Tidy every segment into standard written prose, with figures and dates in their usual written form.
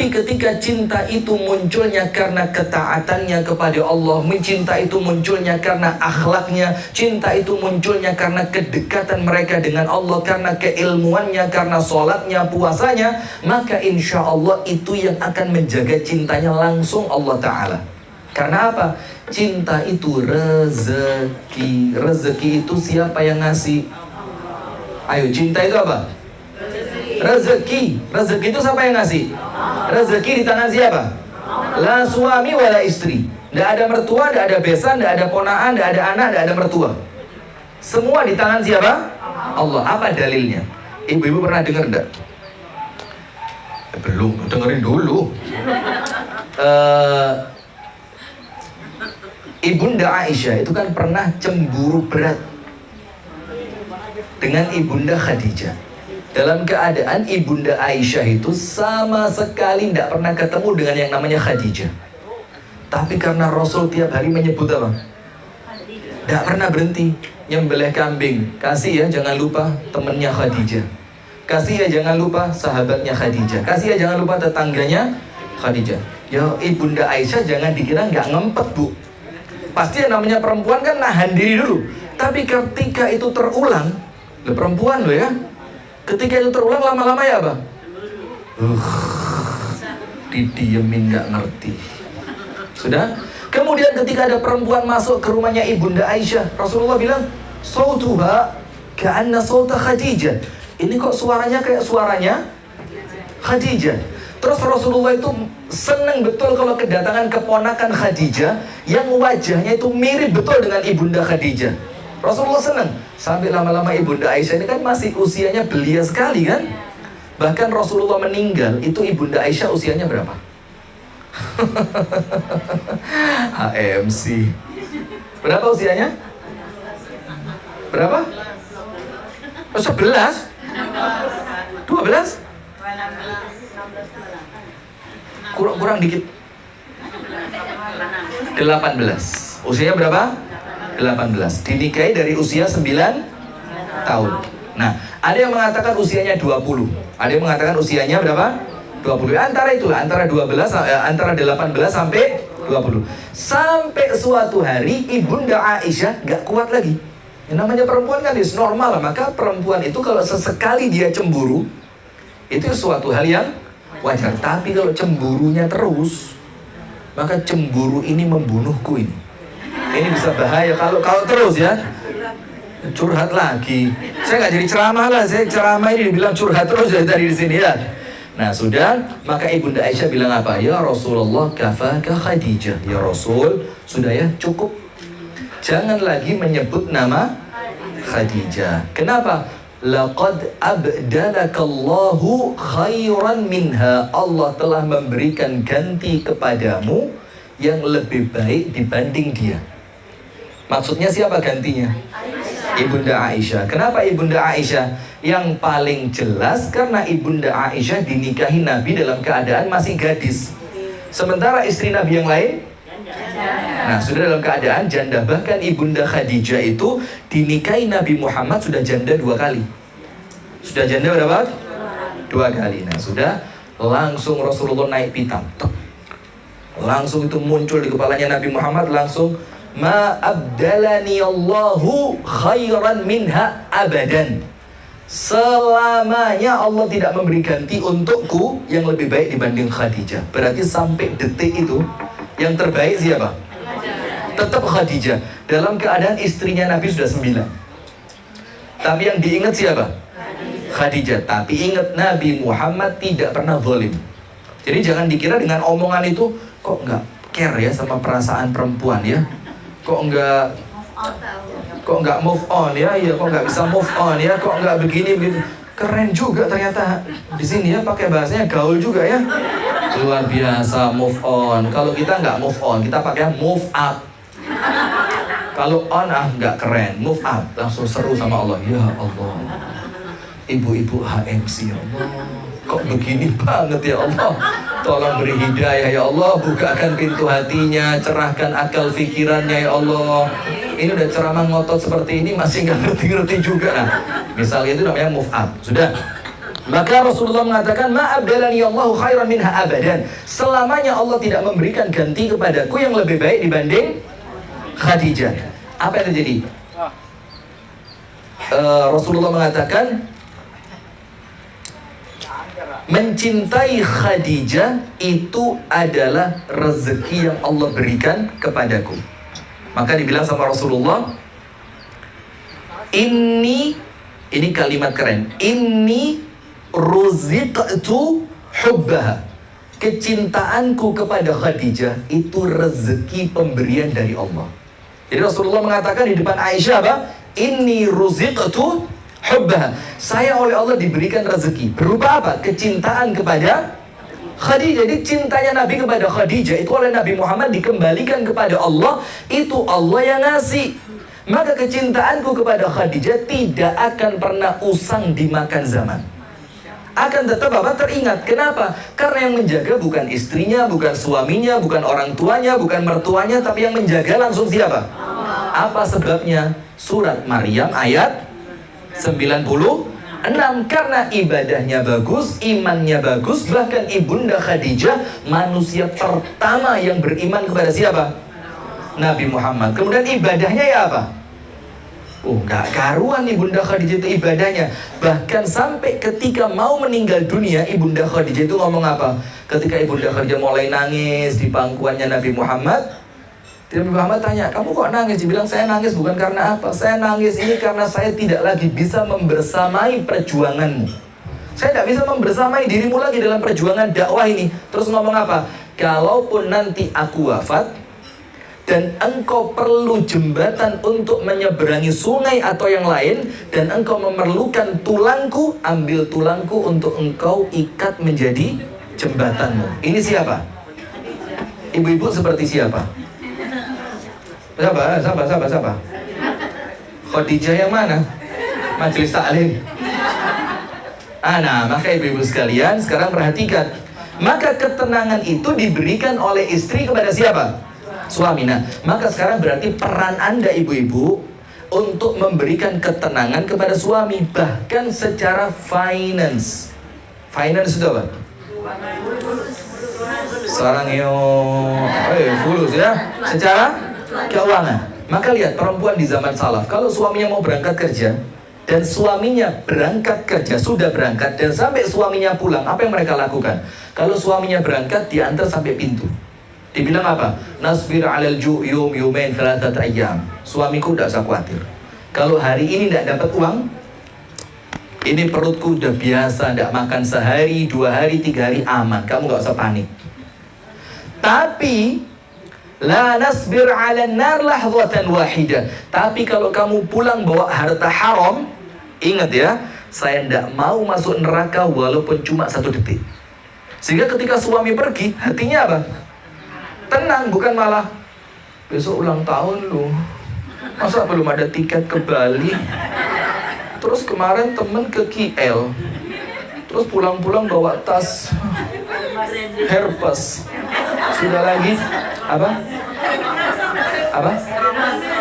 Tapi ketika cinta itu munculnya karena ketaatannya kepada Allah, cinta itu munculnya karena akhlaknya, cinta itu munculnya karena kedekatan mereka dengan Allah, karena keilmuannya, karena sholatnya, puasanya, maka insya Allah itu yang akan menjaga cintanya langsung Allah Ta'ala. Karena apa? Cinta itu rezeki. Rezeki itu siapa yang ngasih? Ayo, cinta itu apa? Rezeki. Rezeki itu siapa yang ngasih? Rezeki di tangan siapa? La suami wala istri. Tidak ada mertua, tidak ada besan, tidak ada ponaan, tidak ada anak, tidak ada mertua. Semua di tangan siapa? Allah. Apa dalilnya? Ibu-ibu pernah dengar enggak? Belum, dengerin dulu. Ibunda Aisyah itu kan pernah cemburu berat dengan Ibunda Khadijah. Dalam keadaan Ibunda Aisyah itu sama sekali tidak pernah ketemu dengan yang namanya Khadijah. Tapi karena Rasul tiap hari menyebut apa? Tidak pernah berhenti nyembelih kambing. Kasih ya, jangan lupa temannya Khadijah. Kasih ya, jangan lupa sahabatnya Khadijah. Kasih ya, jangan lupa tetangganya Khadijah. Ya Ibunda Aisyah jangan dikira nggak ngempet, Bu. Pasti yang namanya perempuan kan nahan diri dulu. Tapi ketika itu terulang, perempuan loh ya, ketika itu terulang lama-lama ya apa? Didiemin nggak ngerti. Sudah? Kemudian ketika ada perempuan masuk ke rumahnya Ibunda Aisyah, Rasulullah bilang, "Sautuha ka'anna sauta Khadijah." Ini kok suaranya kayak suaranya Khadijah. Terus Rasulullah itu senang betul kalau kedatangan keponakan Khadijah yang wajahnya itu mirip betul dengan Ibunda Khadijah. Rasulullah senang. Sampai lama-lama Ibunda Aisyah ini kan masih usianya belia sekali kan. Bahkan Rasulullah meninggal itu Ibunda Aisyah usianya berapa? HMC. Berapa usianya? Berapa? 11? 12? Kurang dikit. 18. Usianya berapa? 18. Dinikahi dari usia 9 tahun. Nah, ada yang mengatakan usianya 20. Ada yang mengatakan usianya berapa? 20. Antara itulah, antara 18 sampai 20. Sampai suatu hari Ibunda Aisyah gak kuat lagi. Yang namanya perempuan kan is normal lah. Maka perempuan itu kalau sesekali dia cemburu, itu suatu hal yang wajar. Tapi kalau cemburunya terus, maka cemburu ini membunuhku ini. Ini bisa bahaya kalau terus ya. Curhat lagi. Saya nggak jadi ceramah lah. Saya ceramah ini dibilang curhat terus dari di sini ya. Nah sudah, maka Ibunda Aisyah bilang apa? Ya Rasulullah kafaka Khadijah. Ya Rasul, sudah ya cukup. Jangan lagi menyebut nama Khadijah. Kenapa? Laqad abdalakallahu khairan minha. Allah telah memberikan ganti kepadamu yang lebih baik dibanding dia. Maksudnya siapa gantinya? Ibunda Aisyah. Kenapa Ibunda Aisyah? Yang paling jelas karena Ibunda Aisyah dinikahi Nabi dalam keadaan masih gadis. Sementara istri Nabi yang lain, nah sudah dalam keadaan janda. Bahkan Ibunda Khadijah itu dinikahi Nabi Muhammad sudah janda 2 kali. Sudah janda berapa? 2 kali. Nah sudah, langsung Rasulullah naik pitam. Langsung itu muncul di kepalanya Nabi Muhammad, langsung ma abdalani Allahu khairan minha abadan. Selamanya Allah tidak memberi ganti untukku yang lebih baik dibanding Khadijah. Berarti sampai detik itu yang terbaik siapa? Tetap Khadijah. Dalam keadaan istrinya Nabi sudah 9. Tapi yang diingat siapa? Khadijah. Tapi ingat Nabi Muhammad tidak pernah zalim. Jadi jangan dikira dengan omongan itu kok nggak care ya sama perasaan perempuan ya. Kok nggak move on ya, kok nggak bisa move on ya, kok nggak begini begitu. Keren juga ternyata di sini ya, pakai bahasanya gaul juga ya. Luar biasa move on. Kalau kita nggak move on, kita pakai move up. Kalau on nggak keren, move up langsung seru sama Allah. Ya Allah, ibu-ibu HMC ya Allah, kok begini banget ya Allah. Tolong beri hidayah ya Allah, bukakan pintu hatinya, cerahkan akal fikirannya ya Allah. Ini udah ceramah ngotot seperti ini masih nggak ngerti-ngerti juga. Nah, misalnya itu namanya move up. Sudah. Maka Rasulullah mengatakan, ma'abdalani Allahu khairan minha abadan. Selamanya Allah tidak memberikan ganti kepadaku yang lebih baik dibanding Khadijah. Apa yang terjadi? Rasulullah mengatakan, mencintai Khadijah itu adalah rezeki yang Allah berikan kepadaku. Maka dibilang sama Rasulullah, ini kalimat keren, ini ruziqtu hubbaha. Kecintaanku kepada Khadijah itu rezeki pemberian dari Allah. Jadi Rasulullah mengatakan di depan Aisyah apa? Inni ruziqtu hubbaha. Saya oleh Allah diberikan rezeki. Berupa apa? Kecintaan kepada Khadijah. Jadi cintanya Nabi kepada Khadijah itu oleh Nabi Muhammad dikembalikan kepada Allah. Itu Allah yang ngasih. Maka kecintaanku kepada Khadijah tidak akan pernah usang dimakan zaman. Akan tetap apa? Teringat. Kenapa? Karena yang menjaga bukan istrinya, bukan suaminya, bukan orang tuanya, bukan mertuanya, tapi yang menjaga langsung siapa? Apa sebabnya? Surat Maryam ayat 96. Karena ibadahnya bagus, imannya bagus. Bahkan ibunda Khadijah manusia pertama yang beriman kepada siapa? Nabi Muhammad. Kemudian ibadahnya ya apa? Gak karuan ibunda Khadijah itu ibadahnya. Bahkan sampai ketika mau meninggal dunia, ibunda Khadijah itu ngomong apa? Ketika ibunda Khadijah mulai nangis di pangkuannya Nabi Muhammad, Nabi Muhammad tanya, kamu kok nangis? Dia bilang, saya nangis bukan karena apa? Saya nangis ini karena saya tidak lagi bisa membersamai perjuanganmu. Saya tidak bisa membersamai dirimu lagi dalam perjuangan dakwah ini. Terus ngomong apa? Kalaupun nanti aku wafat dan engkau perlu jembatan untuk menyeberangi sungai atau yang lain, dan engkau memerlukan tulangku, ambil tulangku untuk engkau ikat menjadi jembatanmu. Ini siapa? Ibu-ibu seperti siapa? Siapa? Khadijah yang mana? Majelis taklim. Nah, maka ibu-ibu sekalian sekarang perhatikan. Maka ketenangan itu diberikan oleh istri kepada siapa? Suami. Nah, maka sekarang berarti peran Anda ibu-ibu untuk memberikan ketenangan kepada suami, bahkan secara finance. Finance itu apa? Sekarang fulus ya, secara keuangan. Maka lihat perempuan di zaman salaf, kalau suaminya mau berangkat kerja dan suaminya berangkat kerja, sudah berangkat dan sampai suaminya pulang, apa yang mereka lakukan? Kalau suaminya berangkat, diantar sampai pintu. Dibilang apa? Nasbir alal yum yumain thalathat ayyam. Suamiku tidak usah khawatir. Kalau hari ini tidak dapat uang, ini perutku udah biasa, tidak makan sehari, 2 hari, 3 hari aman. Kamu nggak usah panik. Tapi la nasbir ala nar lahzatan wahidah. Tapi kalau kamu pulang bawa harta haram, ingat ya, saya tidak mau masuk neraka walaupun cuma 1 detik. Sehingga ketika suami pergi, hatinya apa? Tenang, bukan malah besok ulang tahun lu, masa belum ada tiket ke Bali, terus kemarin temen ke KL, terus pulang-pulang bawa tas Herpes, sudah lagi apa?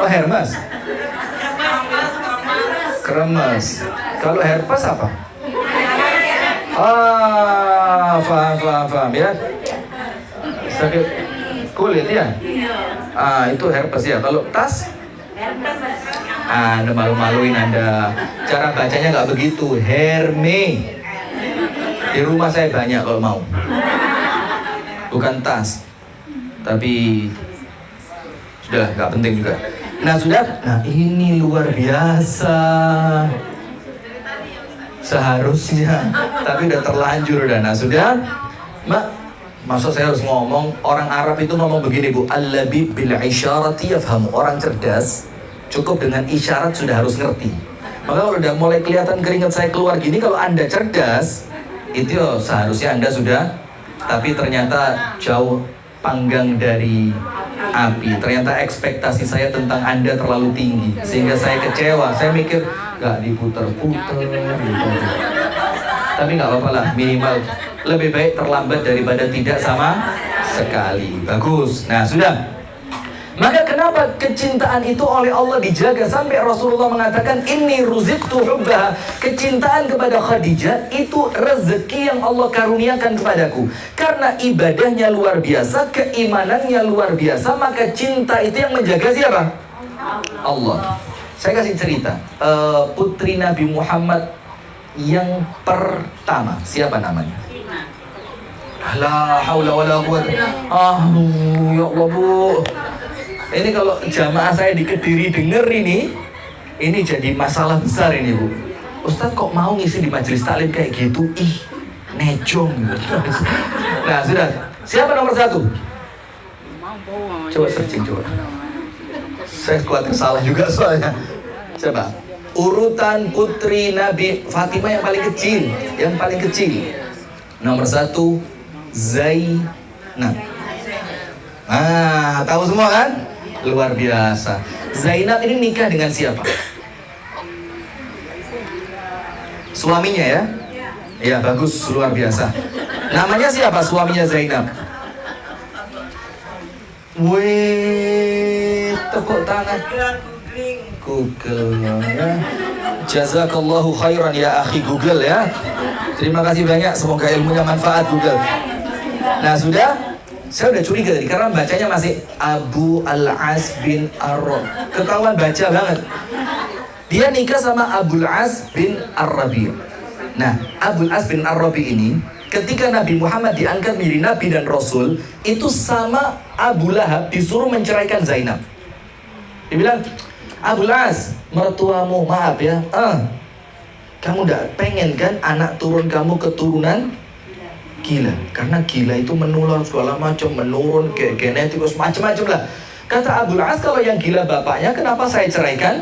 Oh, Hermes, kremes. Kalau Herpes apa? Paham ya, sakit kulit ya? Itu herpes ya. Kalau tas? Anda malu-maluin Anda. Cara bacanya nggak begitu. Herme. Di rumah saya banyak kalau mau. Bukan tas. Tapi sudah nggak penting juga. Nah sudah. Nah ini luar biasa. Seharusnya. Tapi udah terlanjur udah. Nah sudah. Masa saya harus ngomong? Orang Arab itu ngomong begini bu, al-labib bil isyarati yafhamu. Orang cerdas cukup dengan isyarat sudah harus ngerti. Maka kalau udah mulai kelihatan keringat saya keluar gini, kalau Anda cerdas itu seharusnya Anda sudah. Tapi ternyata jauh panggang dari api. Ternyata ekspektasi saya tentang Anda terlalu tinggi, sehingga saya kecewa. Saya mikir gak diputer-puter gitu. Tapi gak apa-apa lah, minimal lebih baik terlambat daripada tidak sama sekali. Bagus. Nah sudah. Maka kenapa Kenapa kecintaan itu oleh Allah dijaga sampai Rasulullah mengatakan inni ruziqtu hubbaha. Kecintaan kepada Khadijah itu rezeki yang Allah karuniakan kepadaku. Karena ibadahnya luar biasa, keimanannya luar biasa, maka cinta itu yang menjaga siapa? Allah. Saya kasih cerita, putri Nabi Muhammad yang pertama, siapa namanya? La haula wala quwwata. Ya Allah Bu. Ini kalau jamaah saya di Kediri denger ini jadi masalah besar ini Bu. Ustadz kok mau ngisi di majelis taklim kayak gitu? Ih, nejong. Nah sudah, siapa nomor 1? Coba searching coba. Saya khawatir salah juga soalnya. Coba urutan putri Nabi Fatimah yang paling kecil, nomor 1 Zainab. Tahu semua kan? Luar biasa. Zainab ini nikah dengan siapa? Suaminya ya? Ya bagus, luar biasa. Namanya siapa suaminya Zainab? Wih, tepuk tangan. Google ya. Jazakallahu khairan ya akhi Google ya. Terima kasih banyak, semoga ilmunya manfaat Google. Nah sudah, saya udah curiga tadi karena bacanya masih Abu Al-As bin Ar-Rabi. Ketahuan baca banget. Dia nikah sama Abul As bin Ar-Rabi. Nah, Abul As bin Ar-Rabi ini ketika Nabi Muhammad diangkat menjadi Nabi dan Rasul, itu sama Abu Lahab disuruh menceraikan Zainab. Dia bilang, Abul As, mertuamu maaf ya, kamu gak pengen kan anak turun kamu keturunan gila? Karena gila itu menular segala macam, menurun ke genetikus macam-macam lah. Kata Abul As, kalau yang gila bapaknya, kenapa saya ceraikan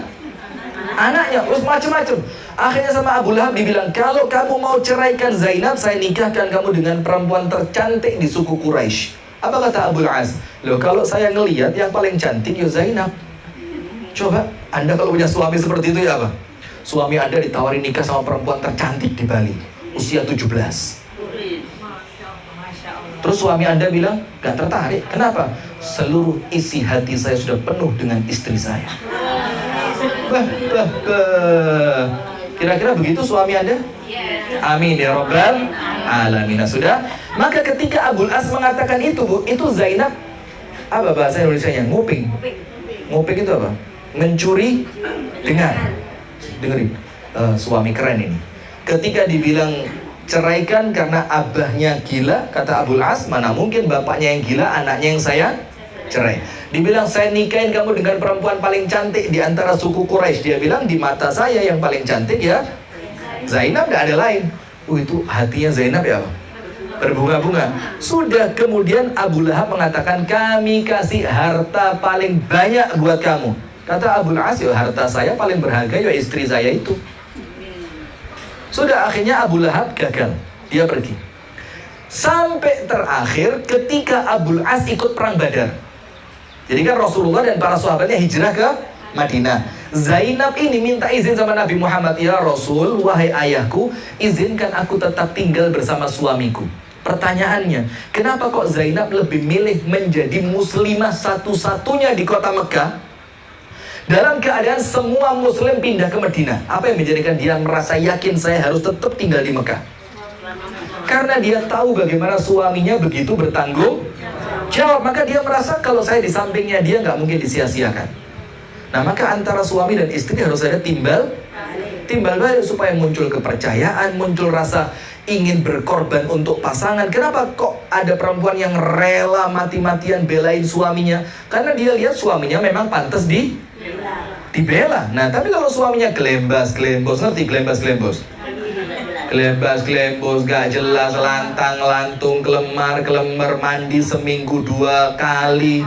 anaknya? Terus macam-macam. Akhirnya sama Abu Lahab dibilang, kalau kamu mau ceraikan Zainab, saya nikahkan kamu dengan perempuan tercantik di suku Quraisy. Apa kata Abul As? Loh, kalau saya ngelihat yang paling cantik ya Zainab. Coba, Anda kalau punya suami seperti itu ya apa? Suami Anda ditawari nikah sama perempuan tercantik di Bali, usia 17. Terus suami Anda bilang, gak tertarik. Kenapa? Seluruh isi hati saya sudah penuh dengan istri saya. Kira-kira begitu suami Anda? Amin ya Rabbal Alamin. Sudah. Maka ketika Abul As mengatakan itu Bu, itu Zainab, apa bahasa Indonesianya? Nguping. Nguping itu apa? Mencuri dengar. Dengerin, suami keren ini. Ketika dibilang ceraikan karena abahnya gila, kata Abul As, mana mungkin bapaknya yang gila, anaknya yang saya cerai. Dibilang saya nikahin kamu dengan perempuan paling cantik di antara suku Quraisy. Dia bilang di mata saya yang paling cantik ya Zainab, gak ada lain. Itu hatinya Zainab ya berbunga-bunga. Sudah, kemudian Abu Lahab mengatakan, kami kasih harta paling banyak buat kamu. Kata Abul As, ya harta saya paling berharga ya istri saya itu. Sudah, akhirnya Abu Lahab gagal, dia pergi. Sampai terakhir ketika Abul As ikut perang Badar. Jadi kan Rasulullah dan para sahabatnya hijrah ke Madinah. Zainab ini minta izin sama Nabi Muhammad, ya Rasul, wahai ayahku, izinkan aku tetap tinggal bersama suamiku. Pertanyaannya, kenapa kok Zainab lebih milih menjadi muslimah satu-satunya di kota Mekah dalam keadaan semua muslim pindah ke Madinah? Apa yang menjadikan dia merasa yakin saya harus tetap tinggal di Mekah? Karena dia tahu bagaimana suaminya begitu bertanggung jawab. Maka dia merasa kalau saya di sampingnya dia nggak mungkin disia-siakan. Nah, maka antara suami dan istri harus ada timbal balik supaya muncul kepercayaan, muncul rasa ingin berkorban untuk pasangan. Kenapa kok ada perempuan yang rela mati-matian belain suaminya? Karena dia lihat suaminya memang pantas dibela. Nah, tapi kalau suaminya glembas-glembos, ngerti glembas-glembos? Glembas-glembos, gak jelas, lantang-lantung, kelemar-kelemar, mandi seminggu 2 kali.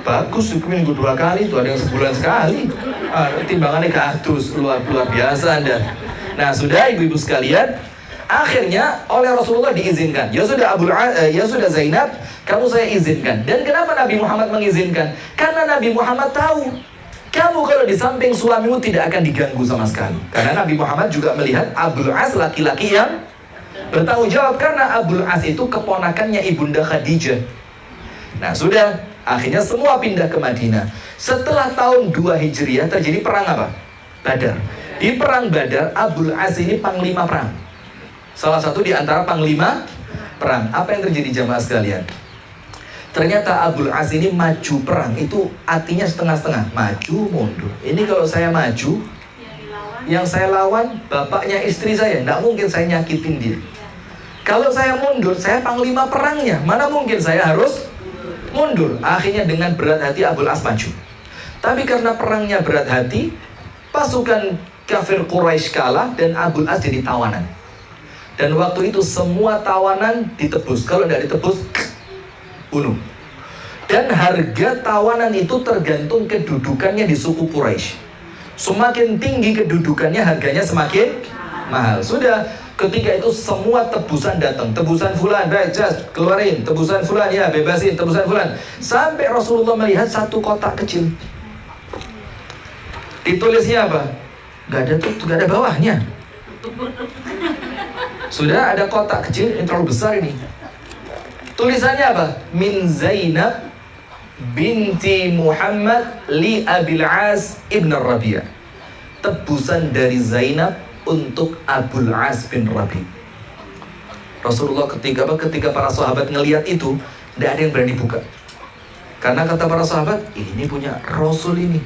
Bagus, seminggu 2 kali, itu ada yang sebulan sekali. Timbangannya keatus, luar biasa Anda. Nah, sudah ibu-ibu sekalian, akhirnya oleh Rasulullah diizinkan. Ya sudah Zainab, kamu saya izinkan. Dan kenapa Nabi Muhammad mengizinkan? Karena Nabi Muhammad tahu kamu kalau di samping suamimu tidak akan diganggu sama sekali. Karena Nabi Muhammad juga melihat Abul As laki-laki yang bertanggung jawab. Karena Abul As itu keponakannya Ibunda Khadijah. Nah sudah, Akhirnya semua pindah ke Madinah. Setelah tahun 2 Hijriah terjadi perang apa? Badar. Di perang Badar, Abul As ini panglima perang. Salah satu di antara panglima perang. Apa yang terjadi jamaah sekalian? Ternyata Abul As ini maju perang. Itu artinya setengah-setengah. Maju, mundur. Ini kalau saya maju, yang saya lawan bapaknya istri saya. Tidak mungkin saya nyakitin dia. Kalau saya mundur, saya panglima perangnya. Mana mungkin saya harus mundur. Akhirnya dengan berat hati Abul As maju. Tapi karena perangnya berat hati, pasukan kafir Quraisy kalah dan Abul As jadi tawanan. Dan waktu itu semua tawanan ditebus. Kalau tidak ditebus, bunuh. Dan harga tawanan itu tergantung kedudukannya di suku Quraisy. Semakin tinggi kedudukannya, harganya semakin mahal. Sudah, ketika itu semua tebusan datang. Tebusan fulan, baik, just keluarin. Tebusan fulan, ya bebasin. Tebusan fulan. Sampai Rasulullah melihat satu kotak kecil. Ditulisnya apa? Gak ada bawahnya. Sudah ada kotak kecil, yang terlalu besar ini. Tulisannya apa? Min Zainab binti Muhammad li Abil As ibn Rabi'. Tebusan dari Zainab untuk Abul As bin Rabi'. Rasulullah ketika para sahabat ngelihat itu, tidak ada yang berani buka. Karena kata para sahabat, ini punya Rasul ini.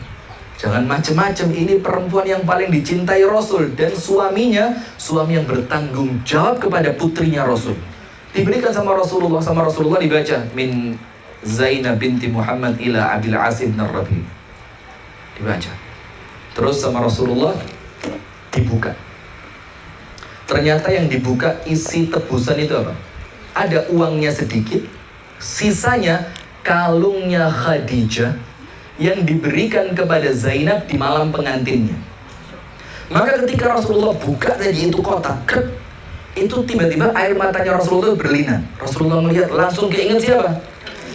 Jangan macam-macam, ini perempuan yang paling dicintai Rasul. Dan suaminya, suami yang bertanggung jawab kepada putrinya Rasul. Diberikan sama Rasulullah dibaca. Min Zainab binti Muhammad ila Abil As ibn Rabi'. Dibaca. Terus sama Rasulullah dibuka. Ternyata yang dibuka isi tebusan itu apa? Ada uangnya sedikit. Sisanya kalungnya Khadijah yang diberikan kepada Zainab di malam pengantinnya. Maka ketika Rasulullah buka tadi itu kotak, itu tiba-tiba air matanya Rasulullah berlinang. Rasulullah melihat, langsung keinget siapa?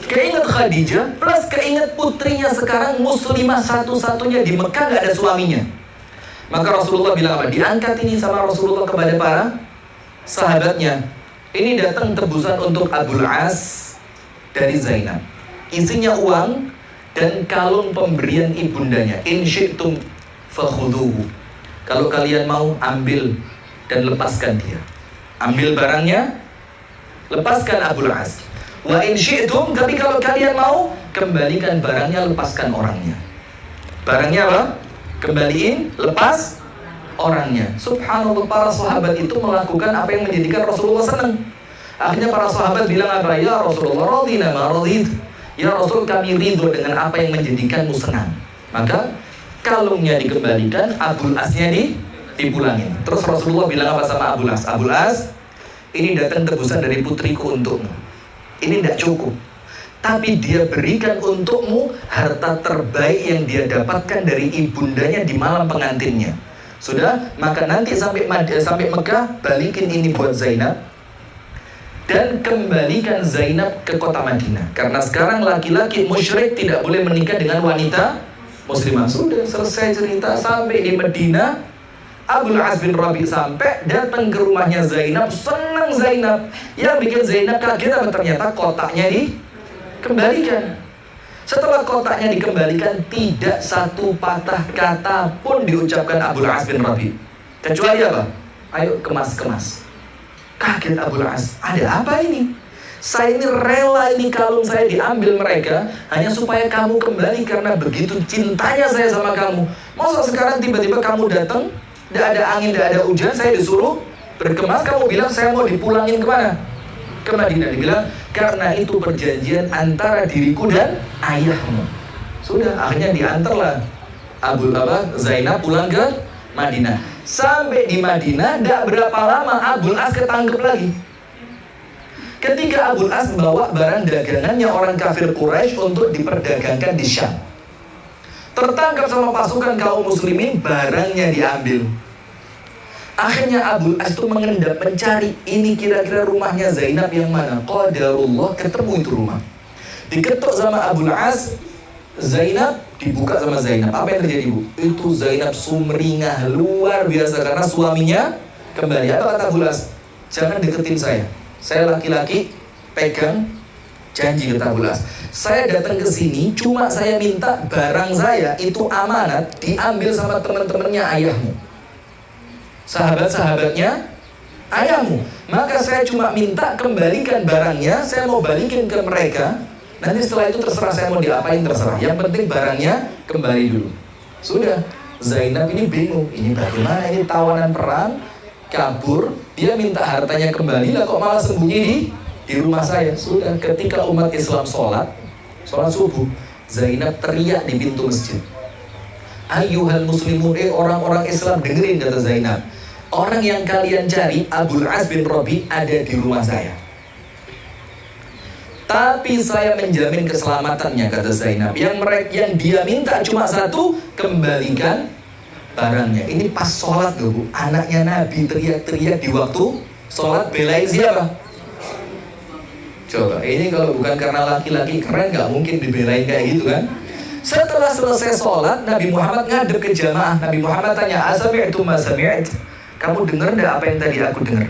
Keinget Khadijah, plus keinget putrinya sekarang muslimah satu-satunya di Mekah, gak ada suaminya. Maka Rasulullah bilang apa? Diangkat ini sama Rasulullah kepada para sahabatnya. Ini datang tebusan untuk Abul As dari Zainab. Isinya uang dan kalung pemberian ibundanya. In syi'tum fakhuduhu. Kalau kalian mau, ambil dan lepaskan dia. Ambil barangnya, lepaskan Abul As. Wa in syi'tum, tapi kalau kalian mau, kembalikan barangnya, lepaskan orangnya. Barangnya apa? Kembaliin, lepas orangnya. Subhanallah, para sahabat itu melakukan apa yang menjadikan Rasulullah senang. Akhirnya para sahabat bilang apa? Ya Rasulullah, radina ma radid. Ya Rasul, kami ridho dengan apa yang menjadikanmu senang. Maka kalungnya dikembalikan, Abul Asnya dipulangin. Terus Rasulullah bilang apa sama Abul As? Abul As, ini datang tebusan dari putriku untukmu. Ini tidak cukup, tapi dia berikan untukmu harta terbaik yang dia dapatkan dari ibundanya di malam pengantinnya. Sudah, maka nanti sampai Mekah, balikin ini buat Zainab. Dan kembalikan Zainab ke kota Madinah. Karena sekarang laki-laki musyrik tidak boleh menikah dengan wanita muslimah. Sudah selesai cerita. Sampai di Madinah, Abul As bin Rabi' sampai datang ke rumahnya Zainab. Senang Zainab. Yang bikin Zainab kaget apa? Ternyata kotaknya dikembalikan. Setelah kotaknya dikembalikan, tidak satu patah kata pun diucapkan Abul As bin Rabi'. Kecuali apa? Ayo kemas-kemas. Kaget Abul As, ada apa ini? Saya ini rela ini kalung saya diambil mereka hanya supaya kamu kembali karena begitu cintanya saya sama kamu. Masa sekarang tiba-tiba kamu datang, tidak ada angin, tidak ada hujan, saya disuruh berkemas, kamu bilang saya mau dipulangin kemana? Ke Madinah. Dibilang, karena itu perjanjian antara diriku dan ayahmu. Sudah, akhirnya diantarlah Zainab pulang ke Madinah. Sampai di Madinah, tidak berapa lama Abul As ketangkep lagi. Ketika Abul As bawa barang dagangannya orang kafir Quraisy untuk diperdagangkan di Syam, tertangkap sama pasukan kaum muslimin, barangnya diambil. Akhirnya Abul As itu mengendap mencari, ini kira-kira rumahnya Zainab yang mana. Qadarullah, ketemu itu rumah. Diketuk sama Abul As, Zainab, dibuka sama Zainab. Apa yang terjadi, Bu? Itu Zainab sumringah luar biasa karena suaminya kembali. Apa kata Abul As? Jangan deketin saya laki-laki, pegang Janji kata Abu As, saya datang ke sini cuma saya minta barang saya itu amanat diambil sama teman-temannya ayahmu, sahabat-sahabatnya ayahmu. Maka saya cuma minta kembalikan barangnya, saya mau balikin ke mereka. Nanti setelah itu terserah saya mau diapain, terserah. Yang penting barangnya kembali dulu. Sudah. Zainab ini bingung, ini bagaimana, ini tawanan perang, kabur, dia minta hartanya kembali, lah kok malah sembunyi di rumah saya. Sudah, ketika umat Islam sholat subuh, Zainab teriak di pintu masjid, ayyuhal muslimun, orang-orang Islam, dengerin kata Zainab, orang yang kalian cari, Abul As bin Rabi, ada di rumah saya. Tapi saya menjamin keselamatannya, kata Zainab. Yang dia minta cuma satu, kembalikan barangnya. Ini pas sholat loh, Bu. Anaknya Nabi teriak-teriak di waktu sholat, belain siapa? Coba, ini kalau bukan karena laki-laki keren, gak mungkin dibelain kayak gitu kan. Setelah selesai sholat, Nabi Muhammad ngadep ke jamaah. Nabi Muhammad tanya, asami'tu ma sami'tu? Kamu dengar gak apa yang tadi aku dengar?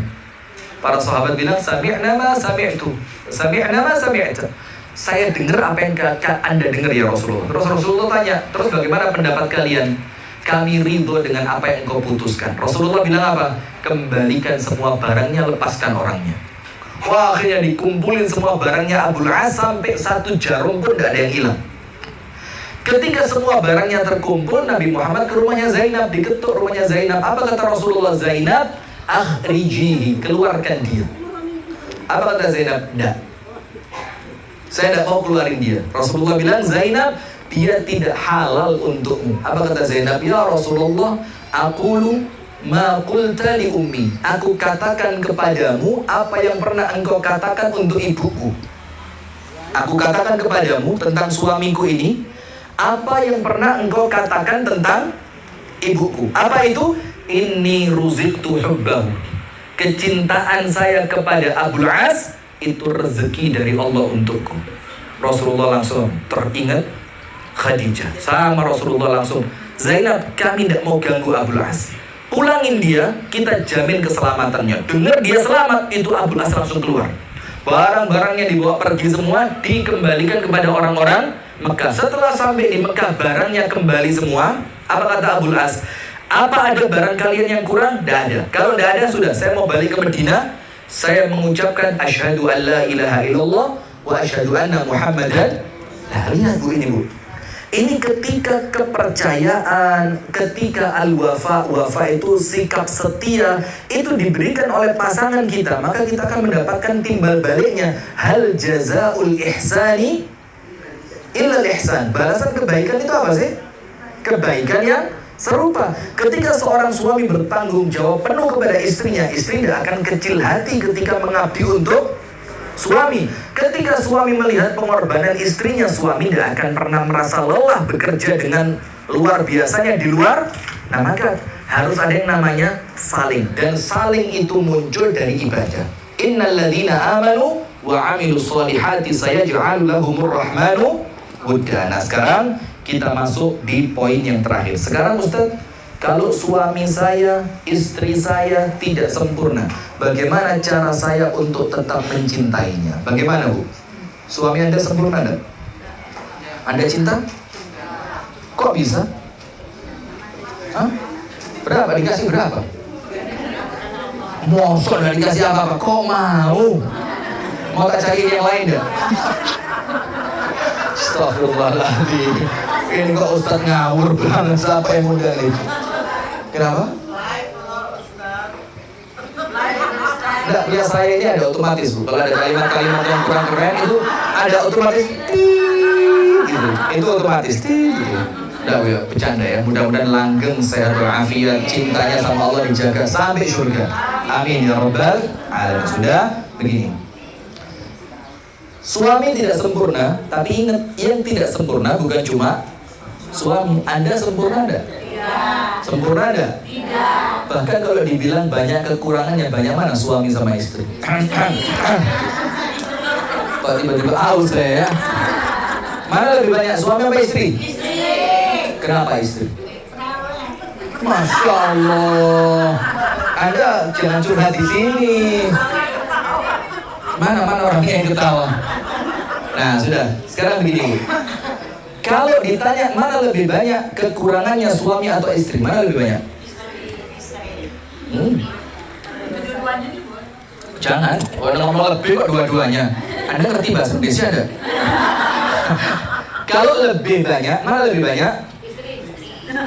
Para sahabat bilang, sami'na ma sami'tu. Sami'na ma sami'tu. Saya dengar apa yang Anda dengar ya Rasulullah. Terus Rasulullah tanya, terus bagaimana pendapat kalian? Kami ridho dengan apa yang engkau putuskan. Rasulullah bilang apa? Kembalikan semua barangnya, lepaskan orangnya. Wah, akhirnya dikumpulin semua barangnya Abul As, sampai satu jarum pun gak ada yang hilang. Ketika semua barangnya terkumpul, Nabi Muhammad ke rumahnya Zainab, diketuk rumahnya Zainab. Apa kata Rasulullah? Zainab, akhrijihi, keluarkan dia. Apa kata Zainab? Tidak, saya tidak mau keluarin dia. Rasulullah bilang, Zainab, dia tidak halal untukmu. Apa kata Zainab? Ya Rasulullah, aqulu ma qulta li ummi. Aku katakan kepadamu apa yang pernah engkau katakan untuk ibuku. Aku katakan kepadamu tentang suamiku ini apa yang pernah engkau katakan tentang ibuku. Apa itu? Inni ruziktu hubbahu. Kecintaan saya kepada Abul As itu rezeki dari Allah untukku. Rasulullah langsung teringat Khadijah. Sama Rasulullah langsung, Zainab, kami tidak mau ganggu Abul As. Pulangin dia, kita jamin keselamatannya. Dengar dia selamat, itu Abul As langsung keluar. Barang-barangnya dibawa pergi semua, dikembalikan kepada orang-orang Mekah. Setelah sampai di Mekah, barangnya kembali semua. Apa kata Abul As? Apa ada barang kalian yang kurang? Tidak ada. Kalau tidak ada, sudah, saya mau balik ke Madinah. Saya mengucapkan asyhadu an la ilaha illallah wa asyhadu anna Muhammadan. Nah, lihat Bu, ini Bu. Ini ketika kepercayaan, ketika al-wafa, wafa itu sikap setia, itu diberikan oleh pasangan kita, maka kita akan mendapatkan timbal baliknya. Hal jazaul ihsani illa ihsan. Balasan kebaikan itu apa sih? Kebaikan yang serupa. Ketika seorang suami bertanggung jawab penuh kepada istrinya, istri tidak akan kecil hati ketika mengabdi untuk suami. Ketika suami melihat pengorbanan istrinya, suami tidak akan pernah merasa lelah bekerja dengan luar biasanya di luar. Nah, maka harus ada yang namanya saling. Dan saling itu muncul dari ibadah. Innal ladzina amanu wa amilus solihati sayaj'alu lahumur rahmanu wudda. Nah, sekarang kita masuk di poin yang terakhir. Sekarang Ustaz, kalau suami saya, istri saya tidak sempurna, bagaimana cara saya untuk tetap mencintainya? Bagaimana Bu? Suami Anda sempurna enggak? Anda cinta? Kok bisa? Hah? Berapa? Dikasih berapa? Mosok nggak dikasih apa-apa? Kok mau? Mau tak cari yang lain enggak? Astagfirullahaladzim. Ini kok Ustaz ngawur banget. Siapa yang muda nih? Kenapa? Enggak, ya saya ini ada otomatis Bu. Kalau ada kalimat-kalimat yang kurang keren itu ada otomatis gitu. Itu otomatis gitu. Enggak Bu ya, bercanda ya. Mudah-mudahan langgeng, sehat walafiat, cintanya sama Allah dijaga sampai surga. Amin ya rabbal alamin. Sudah begini. Suami tidak sempurna, tapi ingat, yang tidak sempurna bukan cuma suami. Anda sempurna enggak? Sempurna ada? Tidak. Bahkan kalau dibilang banyak kekurangannya, banyak mana suami sama istri? Kok tiba-tiba aus saya ya? Mana lebih banyak suami apa istri? Istri. Kenapa istri? Masya Allah. Anda jangan curhat di sini. Mana orangnya yang ketawa? Nah sudah, sekarang begini. Kalau ditanya mana lebih banyak kekurangannya suami atau istri, mana lebih banyak? Jangan, ngomong lebih kok dua-duanya. Anda ngerti bahasa Indonesia ada? Kalau lebih banyak, mana lebih banyak?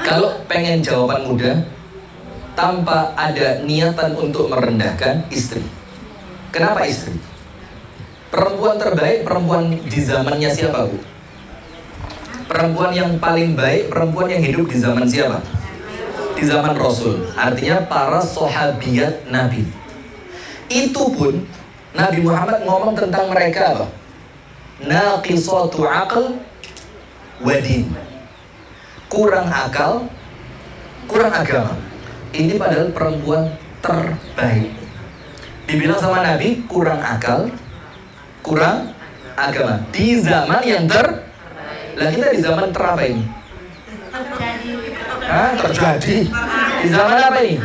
Kalau pengen jawaban mudah, tanpa ada niatan untuk merendahkan, istri. Kenapa istri? Perempuan terbaik, perempuan di zamannya siapa, Bu? Perempuan yang paling baik, perempuan yang hidup di zaman siapa? Di zaman Rasul. Artinya para sahabiat Nabi. Itu pun Nabi Muhammad ngomong tentang mereka apa? Naqisatu aql wa din. Kurang akal, kurang agama. Ini padahal perempuan terbaik. Dibilang sama Nabi kurang akal, kurang agama. Di zaman yang lah kita di zaman terapa ini? Terjadi. Di zaman apa ini?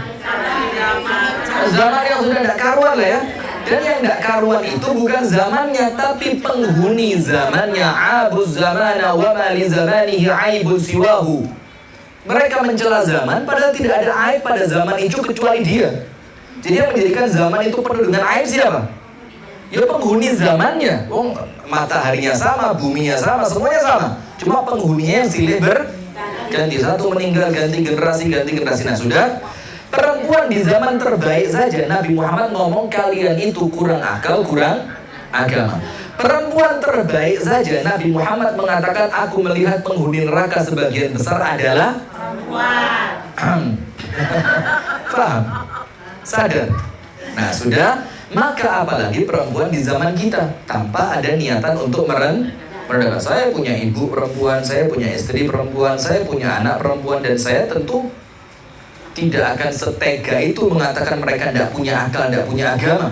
Zaman yang sudah tidak karuan lah ya. Dan yang tidak karuan itu bukan zamannya, tapi penghuni zamannya. Abuz zamana wa ma li zamanihi aibun siwahu. Mereka mencela zaman padahal tidak ada aib pada zaman itu kecuali dia. Jadi yang menjadikan zaman itu penuh dengan aib siapa? Ya penghuni zamannya. Mataharinya sama, buminya sama, semuanya sama. Cuma penghuninya yang silih berganti. Satu meninggal, ganti generasi. Nah sudah, perempuan di zaman terbaik saja Nabi Muhammad ngomong kalian itu kurang akal, kurang agama. Perempuan terbaik saja Nabi Muhammad mengatakan aku melihat penghuni neraka sebagian besar adalah perempuan. Faham? Sadar? Nah sudah, maka apalagi perempuan di zaman kita tanpa ada niatan untuk merendahkan. Saya punya ibu perempuan, saya punya istri perempuan, saya punya anak perempuan, dan saya tentu tidak akan setega itu mengatakan mereka tidak punya akal, tidak punya agama.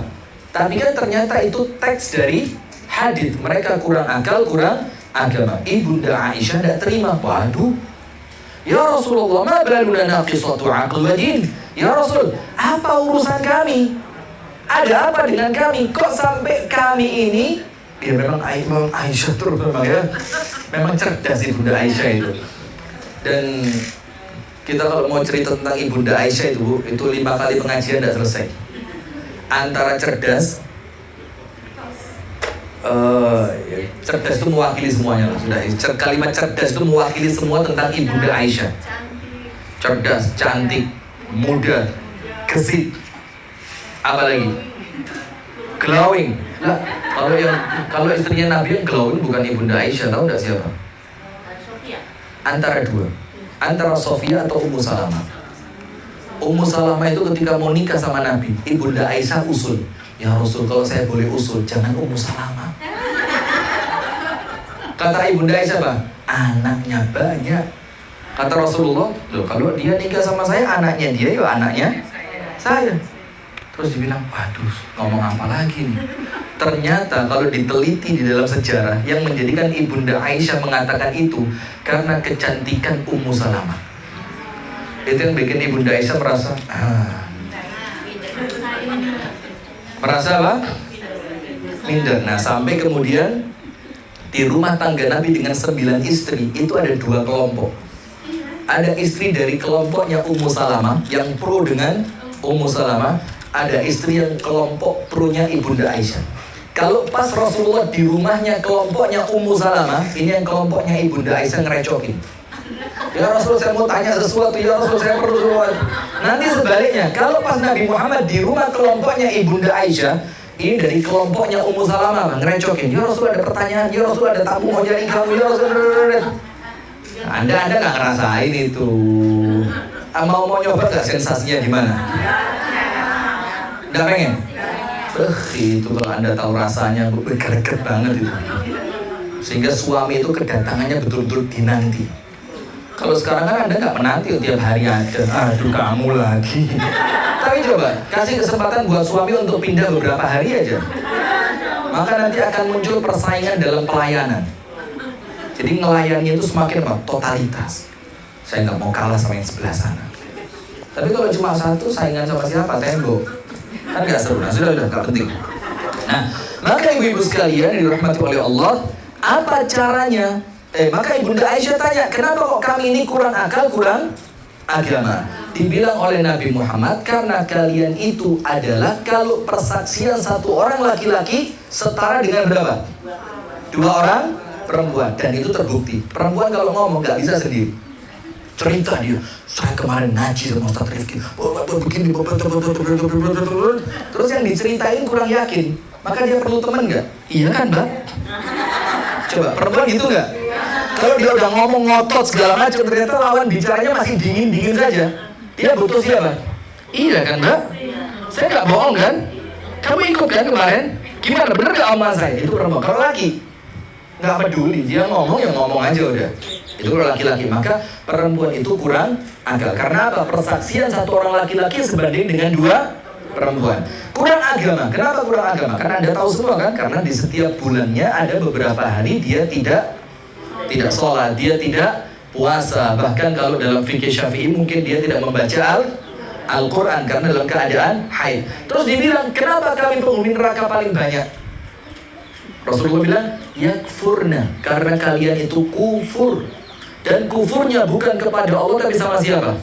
Tapi kan ternyata itu teks dari hadis. Mereka kurang akal, kurang agama. Ibunda Aisyah tidak terima. Waduh, ya Rasulullah, ma baluna naqisatu aql wa din. Ya Rasul, apa urusan kami? Ada apa dengan kami? Kok sampai kami ini? Ya memang Aisyah terus memang ya. Memang cerdas Ibunda Aisyah itu. Dan kita kalau mau cerita tentang Ibunda Aisyah itu 5 kali pengajian tidak selesai. Antara cerdas, cerdas itu mewakili semuanya lah sudah. Kalimat cerdas itu mewakili semua tentang Ibunda Aisyah. Cerdas, cantik, muda, gesit, apa lagi? Glowing. Nah, kalau istrinya Nabi yang glowing bukan Ibunda Aisyah, tahu nggak siapa? Antara dua, antara Sofia atau Ummu Salamah. Ummu Salamah itu ketika mau nikah sama Nabi, Ibunda Aisyah usul, ya Rasul kalau saya boleh usul, jangan Ummu Salamah. Kata Ibunda Aisyah apa? Anaknya banyak. Kata Rasulullah, loh kalau dia nikah sama saya, anaknya dia ya anaknya saya. Terus dibilang, waduh, ngomong apa lagi nih? Ternyata kalau diteliti di dalam sejarah, yang menjadikan Ibunda Aisyah mengatakan itu karena kecantikan Ummu Salamah. Itu yang bikin Ibunda Aisyah merasa merasa apa? Minder. Nah sampai kemudian di rumah tangga Nabi dengan 9 istri itu ada 2 kelompok. Ada istri dari kelompoknya Ummu Salamah yang pro dengan Ummu Salamah, ada istri yang kelompok pro-nya Ibunda Aisyah. Kalau pas Rasulullah di rumahnya kelompoknya Ummu Salamah, ini yang kelompoknya Ibunda Aisyah ngerecokin. Ya Rasul, saya mau tanya sesuatu, ya Rasul saya perlu sesuatu. Nanti sebaliknya, kalau pas Nabi Muhammad di rumah kelompoknya Ibunda Aisyah, ini dari kelompoknya Ummu Salamah ngerecokin. Ya Rasul ada pertanyaan, ya Rasul ada tamu mau jadi kamu, ya Rasul. Anda nggak ngerasain itu. Mau nyoba nggak sensasinya gimana? Nggak pengen? Itu kalau Anda tahu rasanya greget banget itu. Sehingga suami itu kedatangannya betul-betul dinanti. Kalau sekarang kan Anda nggak menanti tiap hari ada. Aduh kamu lagi. Tapi coba kasih kesempatan buat suami untuk pindah beberapa hari aja. Maka nanti akan muncul persaingan dalam pelayanan. Jadi ngelayannya itu semakin apa? Totalitas. Saya nggak mau kalah sama yang sebelah sana. Tapi kalau cuma satu, saingan sama siapa? Tembok. Kan nggak seru. Nah, sudah nggak penting. Nah, Maka ibu-ibu sekalian yang dirahmati oleh Allah, apa caranya? Maka Ibunda Aisyah tanya, kenapa kok kami ini kurang akal, kurang agama? Dibilang oleh Nabi Muhammad, karena kalian itu adalah kalau persaksian satu orang laki-laki setara dengan berapa? 2 orang perempuan. Dan itu terbukti. Perempuan kalau ngomong gak bisa sendiri. Cerita dia, saya kemarin ngaji sama Ustaz Rifki, begini, terus yang diceritain kurang yakin, maka dia perlu teman nggak? Iya kan, Mbak? Coba, perempuan gitu nggak? Kalau dia udah ngomong ngotot segala macam, ternyata lawan bicaranya masih dingin saja, dia butuh siapa? Iya kan, Mbak? Saya nggak bohong kan? Kamu ikut kan kemarin? Gimana, bener nggak omongan saya? Itu perempuan. Kalau laki, nggak peduli, dia ngomong ya ngomong aja udah. Itu kalau laki-laki, maka perempuan itu kurang akal. Karena apa? Persaksian satu orang laki-laki sebanding dengan 2 perempuan. Kurang agama. Kenapa kurang agama? Karena Anda tahu semua kan? Karena di setiap bulannya ada beberapa hari dia tidak sholat, dia tidak puasa. Bahkan kalau dalam fikih Syafi'i mungkin dia tidak membaca Al-Quran karena dalam keadaan haid. Terus dibilang, kenapa kami penghuni neraka paling banyak? Rasulullah bilang, yakfurna, karena kalian itu kufur. Dan kufurnya bukan kepada Allah tapi sama siapa?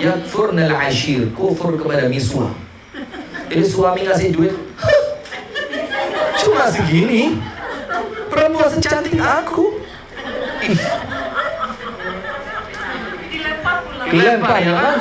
Yakfurna al-ashir, kufur kepada miswa. Jadi suami ngasih duit, cuma segini, perempuan secantik aku. Dilempar ya kan?